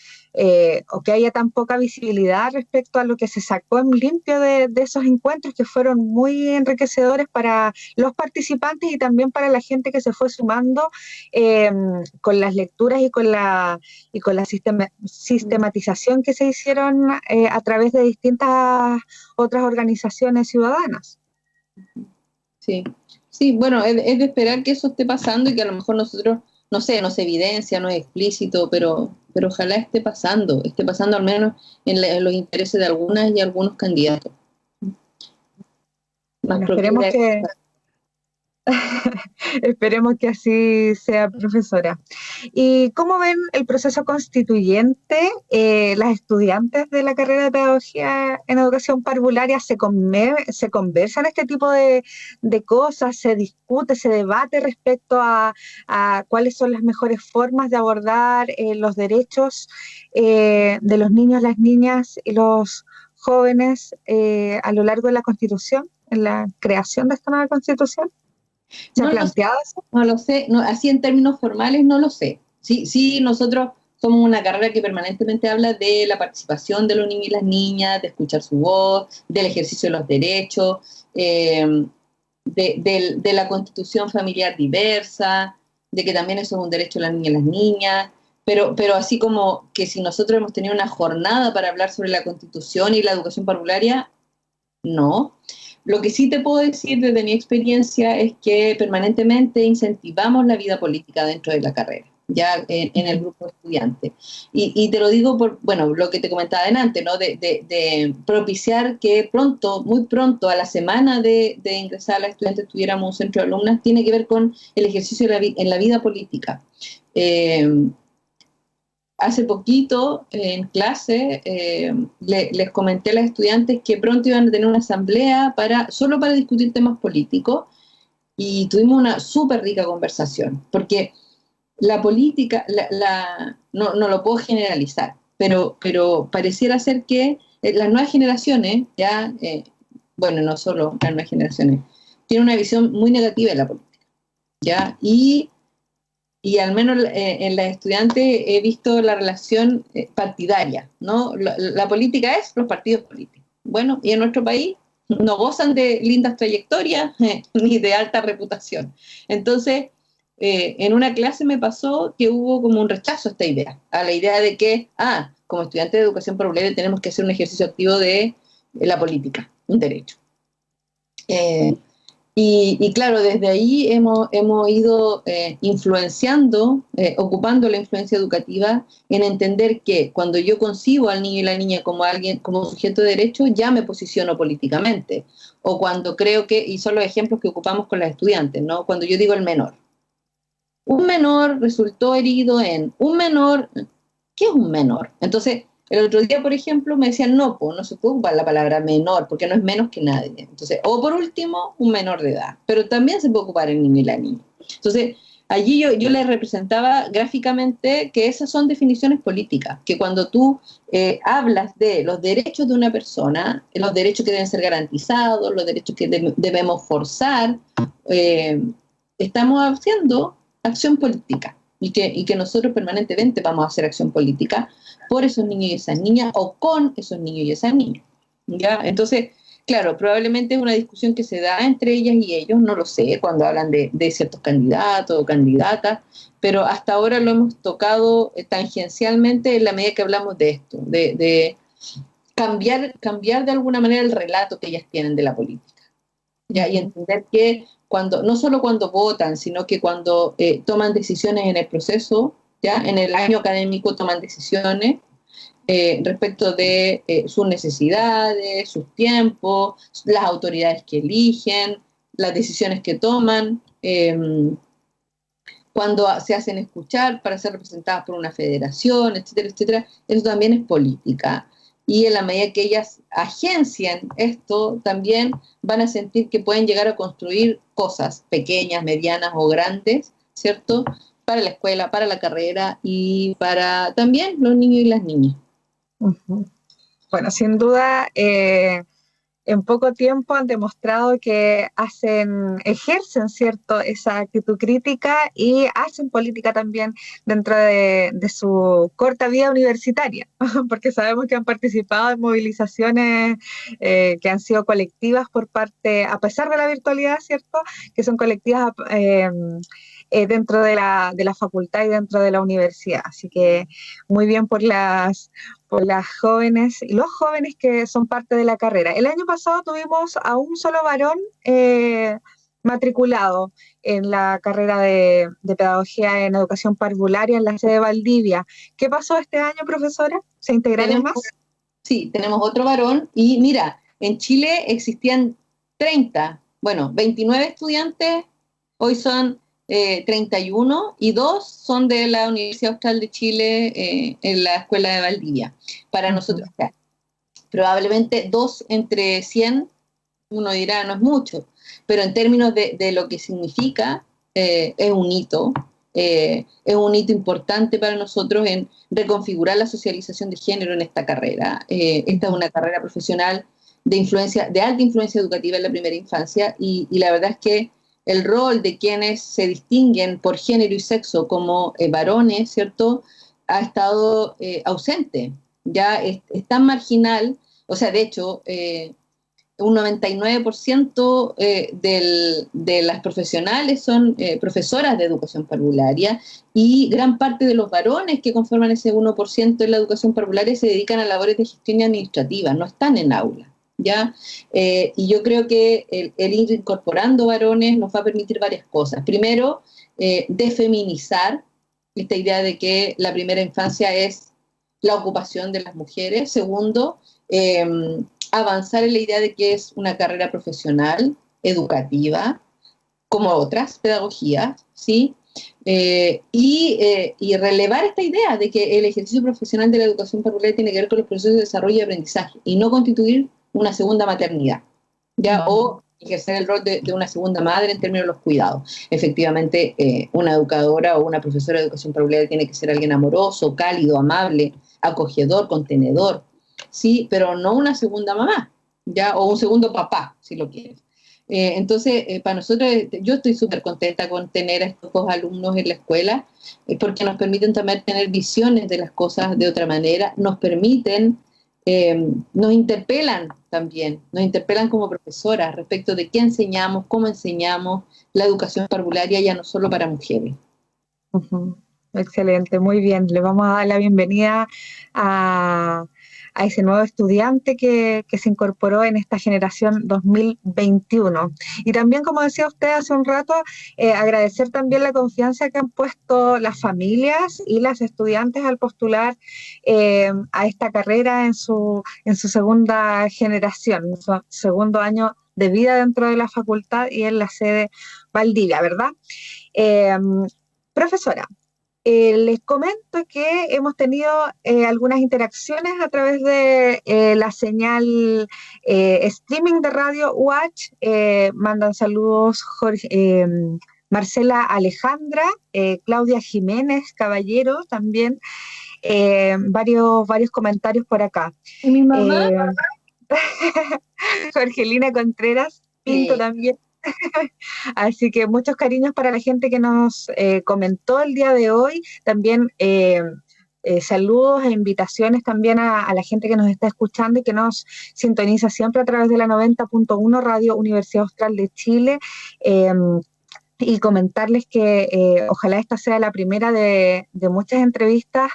haya tan poca visibilidad respecto a lo que se sacó en limpio de esos encuentros que fueron muy enriquecedores para los participantes y también para la gente que se fue sumando con las lecturas y con la sistematización que se hicieron a través de distintas otras organizaciones ciudadanas. Sí, sí, bueno, es de esperar que eso esté pasando y que a lo mejor nosotros, no sé, no se evidencia, no es explícito, pero ojalá esté pasando al menos en los intereses de algunas y algunos candidatos. Bueno, esperemos que así sea, profesora. ¿Y cómo ven el proceso constituyente? ¿Las estudiantes de la carrera de Pedagogía en Educación Parvularia se conversan este tipo de cosas? ¿Se discute, se debate respecto a cuáles son las mejores formas de abordar los derechos de los niños, las niñas y los jóvenes a lo largo de la Constitución, en la creación de esta nueva Constitución? ¿Se ha planteado eso? No lo sé, no, así en términos formales no lo sé. Sí, nosotros somos una carrera que permanentemente habla de la participación de los niños y las niñas, de escuchar su voz, del ejercicio de los derechos, de la constitución familiar diversa, de que también eso es un derecho de las niñas y las niñas, pero así como que si nosotros hemos tenido una jornada para hablar sobre la constitución y la educación parvularia, no. Lo que sí te puedo decir desde mi experiencia es que permanentemente incentivamos la vida política dentro de la carrera, ya en el grupo de estudiantes. Y te lo digo por, bueno, lo que te comentaba antes, ¿no? De propiciar que pronto, muy pronto, a la semana de ingresar a la estudiante tuviéramos un centro de alumnas, tiene que ver con el ejercicio en la vida política. Hace poquito en clase les comenté a las estudiantes que pronto iban a tener una asamblea solo para discutir temas políticos y tuvimos una súper rica conversación, porque la política, no lo puedo generalizar, pero pareciera ser que las nuevas generaciones, bueno, no solo las nuevas generaciones, tienen una visión muy negativa de la política, ¿ya? Y al menos en las estudiantes he visto la relación partidaria, ¿no? La política es los partidos políticos. Bueno, y en nuestro país no gozan de lindas trayectorias ni de alta reputación. Entonces, en una clase me pasó que hubo como un rechazo a esta idea, a la idea de que, como estudiantes de educación parvularia tenemos que hacer un ejercicio activo de la política, un derecho. Y claro, desde ahí hemos ido influenciando, ocupando la influencia educativa en entender que cuando yo concibo al niño y la niña como sujeto de derecho, ya me posiciono políticamente. O cuando creo que, y son los ejemplos que ocupamos con las estudiantes, ¿no? Cuando yo digo el menor. Un menor resultó herido un menor. ¿Qué es un menor? Entonces, el otro día, por ejemplo, me decían, no se puede ocupar la palabra menor, porque no es menos que nadie. Entonces, o por último, un menor de edad. Pero también se puede ocupar el niño y la niña. Entonces, allí yo les representaba gráficamente que esas son definiciones políticas, que cuando tú hablas de los derechos de una persona, los derechos que deben ser garantizados, los derechos que debemos forzar, estamos haciendo acción política. y que nosotros permanentemente vamos a hacer acción política por esos niños y esas niñas o con esos niños y esas niñas. ¿Ya? Entonces, claro, probablemente es una discusión que se da entre ellas y ellos, no lo sé, cuando hablan de ciertos candidatos o candidatas, pero hasta ahora lo hemos tocado tangencialmente en la medida que hablamos de esto, de cambiar de alguna manera el relato que ellas tienen de la política. ¿Ya? Y entender que no solo cuando votan, sino que cuando toman decisiones en el proceso, ¿ya? En el año académico toman decisiones respecto de sus necesidades, sus tiempos, las autoridades que eligen, las decisiones que toman, cuando se hacen escuchar para ser representadas por una federación, etcétera, etcétera. Eso también es política. Y en la medida que ellas agencian esto, también van a sentir que pueden llegar a construir cosas pequeñas, medianas o grandes, ¿cierto? Para la escuela, para la carrera y para también los niños y las niñas. Uh-huh. Bueno, sin duda, en poco tiempo han demostrado que ejercen, ¿cierto?, esa actitud crítica y hacen política también dentro de su corta vida universitaria, porque sabemos que han participado en movilizaciones que han sido colectivas a pesar de la virtualidad, ¿cierto?, que son colectivas dentro de la facultad y dentro de la universidad. Así que muy bien por las jóvenes y los jóvenes que son parte de la carrera. El año pasado tuvimos a un solo varón matriculado en la carrera de Pedagogía en Educación Parvularia en la sede de Valdivia. ¿Qué pasó este año, profesora? ¿Se integraron más? Sí, tenemos otro varón y mira, en Chile existían 29 estudiantes, hoy son 31 y 2 son de la Universidad Austral de Chile en la Escuela de Valdivia. Para nosotros, probablemente 2 entre 100, uno dirá, no es mucho, pero en términos de lo que significa, es un hito importante para nosotros en reconfigurar la socialización de género en esta carrera. Esta es una carrera profesional de alta influencia educativa en la primera infancia y la verdad es que el rol de quienes se distinguen por género y sexo como varones, ¿cierto?, ha estado ausente. Ya es tan marginal, o sea, de hecho, un 99% de las profesionales son profesoras de educación parvularia y gran parte de los varones que conforman ese 1% en la educación parvularia se dedican a labores de gestión administrativa, no están en aula. ¿Ya? Y yo creo que el ir incorporando varones nos va a permitir varias cosas. Primero, defeminizar esta idea de que la primera infancia es la ocupación de las mujeres. Segundo, avanzar en la idea de que es una carrera profesional, educativa, como otras pedagogías, ¿sí? Y relevar esta idea de que el ejercicio profesional de la educación parvularia tiene que ver con los procesos de desarrollo y aprendizaje y no constituir una segunda maternidad, ¿ya? O ejercer el rol de una segunda madre en términos de los cuidados. Efectivamente, una educadora o una profesora de educación parvularia tiene que ser alguien amoroso, cálido, amable, acogedor, contenedor, ¿sí? Pero no una segunda mamá, ¿ya? O un segundo papá, si lo quieres. Entonces, para nosotros, yo estoy súper contenta con tener a estos 2 alumnos en la escuela, porque nos permiten también tener visiones de las cosas de otra manera, nos permiten, nos interpelan también, nos interpelan como profesoras respecto de qué enseñamos, cómo enseñamos la educación parvularia ya no solo para mujeres. Uh-huh. Excelente, muy bien. Le vamos a dar la bienvenida a ese nuevo estudiante que se incorporó en esta generación 2021. Y también, como decía usted hace un rato, agradecer también la confianza que han puesto las familias y las estudiantes al postular a esta carrera en su segunda generación, en su segundo año de vida dentro de la facultad y en la sede Valdivia, ¿verdad? Profesora, les comento que hemos tenido algunas interacciones a través de la señal streaming de Radio UH. Mandan saludos Marcela Alejandra, Claudia Jiménez Caballero también, varios comentarios por acá. ¿Y mi mamá? Jorgelina Contreras Pinto también. Así que muchos cariños para la gente que nos comentó el día de hoy. También saludos e invitaciones también a la gente que nos está escuchando y que nos sintoniza siempre a través de la 90.1 Radio Universidad Austral de Chile. Y comentarles que ojalá esta sea la primera de muchas entrevistas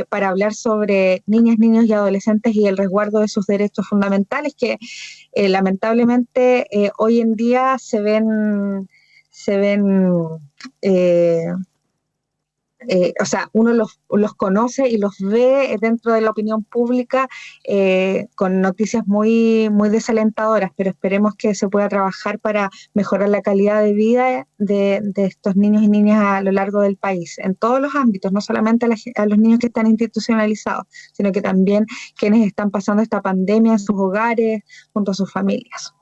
para hablar sobre niñas, niños y adolescentes y el resguardo de sus derechos fundamentales que lamentablemente hoy en día se ven o sea, uno los conoce y los ve dentro de la opinión pública con noticias muy, muy desalentadoras, pero esperemos que se pueda trabajar para mejorar la calidad de vida de estos niños y niñas a lo largo del país, en todos los ámbitos, no solamente a los niños que están institucionalizados, sino que también quienes están pasando esta pandemia en sus hogares, junto a sus familias.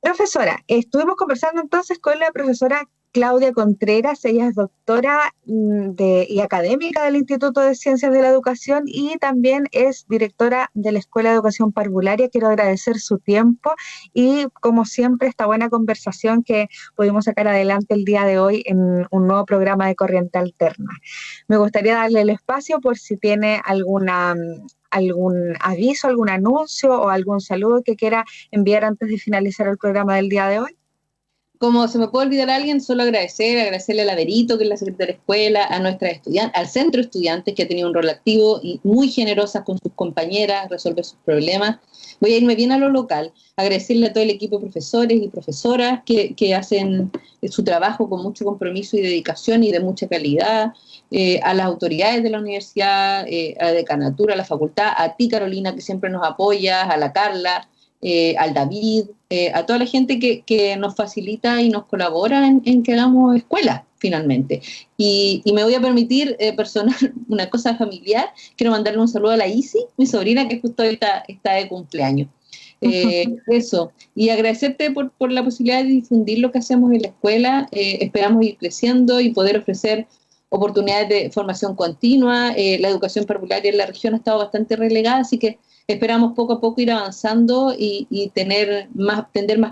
Profesora, estuvimos conversando entonces con la profesora Claudia Contreras. Ella es doctora y académica del Instituto de Ciencias de la Educación y también es directora de la Escuela de Educación Parvularia. Quiero agradecer su tiempo y, como siempre, esta buena conversación que pudimos sacar adelante el día de hoy en un nuevo programa de Corriente Alterna. Me gustaría darle el espacio por si tiene algún aviso, algún anuncio o algún saludo que quiera enviar antes de finalizar el programa del día de hoy. Como se me puede olvidar a alguien, solo agradecerle a la Verito, que es la secretaria de escuela, a nuestras estudiantes, al centro de estudiantes, que ha tenido un rol activo y muy generosa con sus compañeras, resolver sus problemas. Voy a irme bien a lo local, agradecerle a todo el equipo de profesores y profesoras que hacen su trabajo con mucho compromiso y dedicación y de mucha calidad, a las autoridades de la universidad, a la decanatura, a la facultad, a ti, Carolina, que siempre nos apoyas, a la Carla, al David, a toda la gente que nos facilita y nos colabora en que hagamos escuela, finalmente. Y me voy a permitir personal, una cosa familiar. Quiero mandarle un saludo a la Isi, mi sobrina, que justo está de cumpleaños. Eso, y agradecerte por la posibilidad de difundir lo que hacemos en la escuela. Esperamos ir creciendo y poder ofrecer oportunidades de formación continua. La educación parvularia en la región ha estado bastante relegada, así que esperamos poco a poco ir avanzando y tender más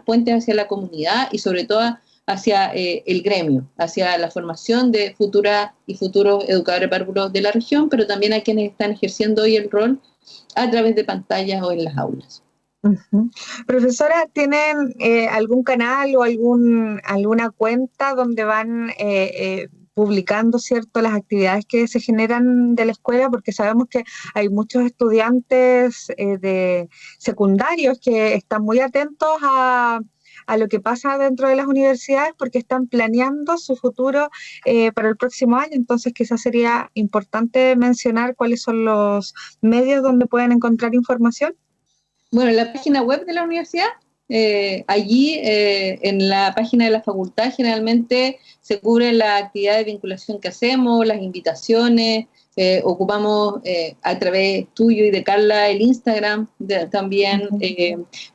puentes hacia la comunidad y sobre todo hacia el gremio, hacia la formación de futuras y futuros educadores párvulos de la región, pero también a quienes están ejerciendo hoy el rol a través de pantallas o en las aulas. Uh-huh. Profesora, ¿tienen algún canal o alguna cuenta donde van publicando, ¿cierto?, las actividades que se generan de la escuela? Porque sabemos que hay muchos estudiantes de secundarios que están muy atentos a lo que pasa dentro de las universidades porque están planeando su futuro para el próximo año. Entonces quizás sería importante mencionar cuáles son los medios donde pueden encontrar información. Bueno, en la página web de la universidad, allí en la página de la facultad generalmente se cubren las actividades de vinculación que hacemos, las invitaciones, ocupamos a través tuyo y de Carla el Instagram también,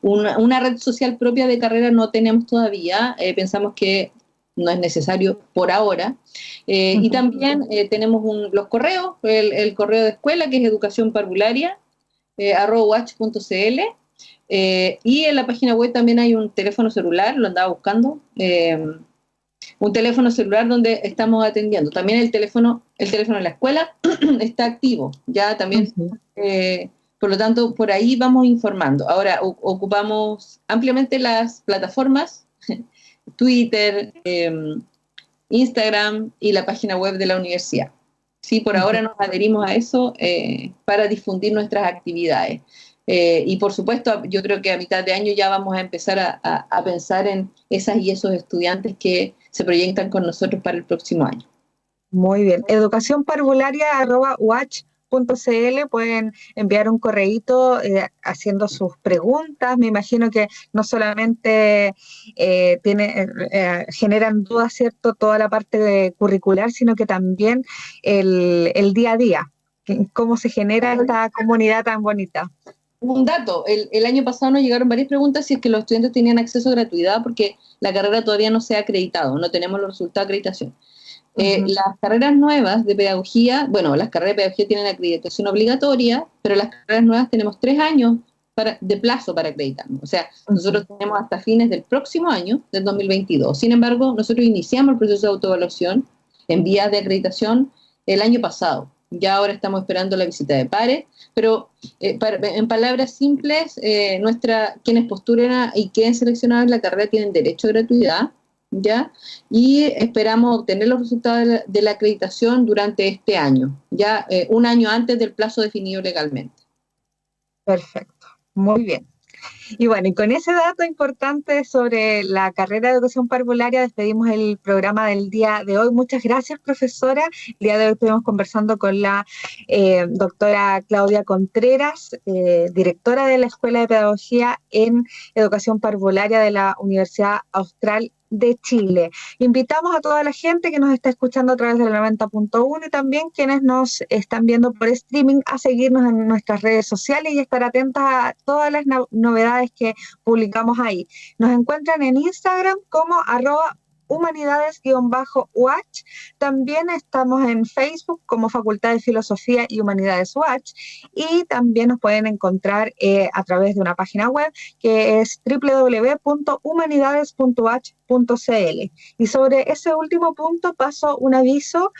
una red social propia de carrera no tenemos todavía, pensamos que no es necesario por ahora, y también tenemos los correos, el correo de escuela que es educacionparvularia, @watch.cl, y en la página web también hay un teléfono celular, lo andaba buscando, un teléfono celular donde estamos atendiendo. También el teléfono de la escuela está activo, ya también, por lo tanto, por ahí vamos informando. Ahora, ocupamos ampliamente las plataformas, Twitter, Instagram y la página web de la universidad. Sí, por ahora nos adherimos a eso para difundir nuestras actividades. Y por supuesto, yo creo que a mitad de año ya vamos a empezar a pensar en esas y esos estudiantes que se proyectan con nosotros para el próximo año. Muy bien. educacionparvularia@watch.cl, pueden enviar un correíto haciendo sus preguntas. Me imagino que no solamente generan dudas, ¿cierto?, toda la parte curricular, sino que también el día a día, cómo se genera esta comunidad tan bonita. Un dato, el año pasado nos llegaron varias preguntas si es que los estudiantes tenían acceso a gratuidad porque la carrera todavía no se ha acreditado, no tenemos los resultados de acreditación. Las carreras nuevas de pedagogía, bueno, las carreras de pedagogía tienen acreditación obligatoria, pero las carreras nuevas tenemos 3 años de plazo para acreditarnos. O sea, nosotros tenemos hasta fines del próximo año, del 2022. Sin embargo, nosotros iniciamos el proceso de autoevaluación en vías de acreditación el año pasado. Ya ahora estamos esperando la visita de pares, pero en palabras simples, quienes postulen y queden seleccionados en la carrera tienen derecho a gratuidad, ¿ya? Y esperamos obtener los resultados de la acreditación durante este año, ya un año antes del plazo definido legalmente. Perfecto, muy bien. Y bueno, y con ese dato importante sobre la carrera de educación parvularia despedimos el programa del día de hoy. Muchas gracias, profesora. El día de hoy estuvimos conversando con la doctora Claudia Contreras, directora de la Escuela de Pedagogía en Educación Parvularia de la Universidad Austral de Chile. Invitamos a toda la gente que nos está escuchando a través del 90.1 y también quienes nos están viendo por streaming a seguirnos en nuestras redes sociales y estar atentas a todas las novedades que publicamos ahí. Nos encuentran en Instagram como @humanidades_UH. También estamos en Facebook como Facultad de Filosofía y Humanidades UH y también nos pueden encontrar a través de una página web que es www.humanidades.uh.cl. Y sobre ese último punto paso un aviso.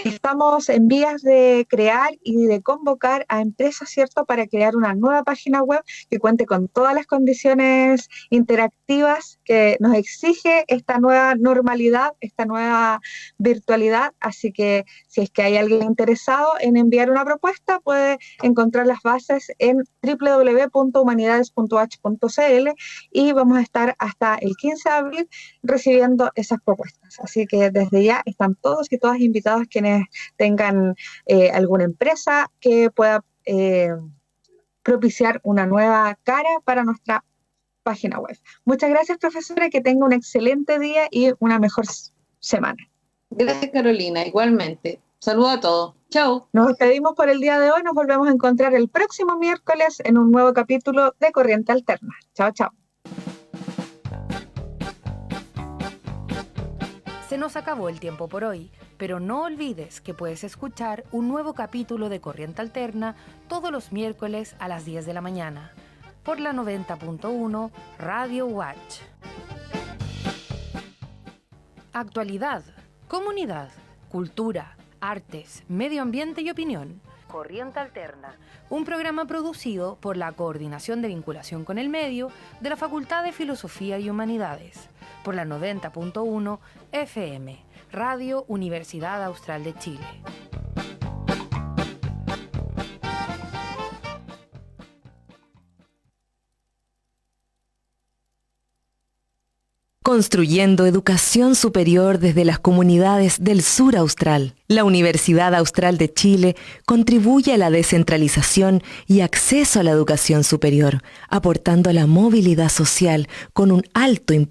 Estamos en vías de crear y de convocar a empresas, ¿cierto?, para crear una nueva página web que cuente con todas las condiciones interactivas que nos exige esta nueva normalidad, esta nueva virtualidad. Así que si es que hay alguien interesado en enviar una propuesta, puede encontrar las bases en www.humanidades.h.cl y vamos a estar hasta el 15 de abril recibiendo esas propuestas. Así que desde ya están todos y todas invitados quienes tengan alguna empresa que pueda propiciar una nueva cara para nuestra página web. Muchas gracias, profesora, que tenga un excelente día y una mejor semana. Gracias, Carolina, igualmente. Saludos a todos. Chao. Nos despedimos por el día de hoy. Nos volvemos a encontrar el próximo miércoles en un nuevo capítulo de Corriente Alterna. Chao, chao. Se nos acabó el tiempo por hoy, pero no olvides que puedes escuchar un nuevo capítulo de Corriente Alterna todos los miércoles a las 10 de la mañana por la 90.1 Radio Watch. Actualidad, comunidad, cultura, artes, medio ambiente y opinión. Corriente Alterna, un programa producido por la Coordinación de Vinculación con el Medio de la Facultad de Filosofía y Humanidades, por la 90.1 FM, Radio Universidad Austral de Chile. Construyendo educación superior desde las comunidades del sur austral. La Universidad Austral de Chile contribuye a la descentralización y acceso a la educación superior, aportando a la movilidad social con un alto impacto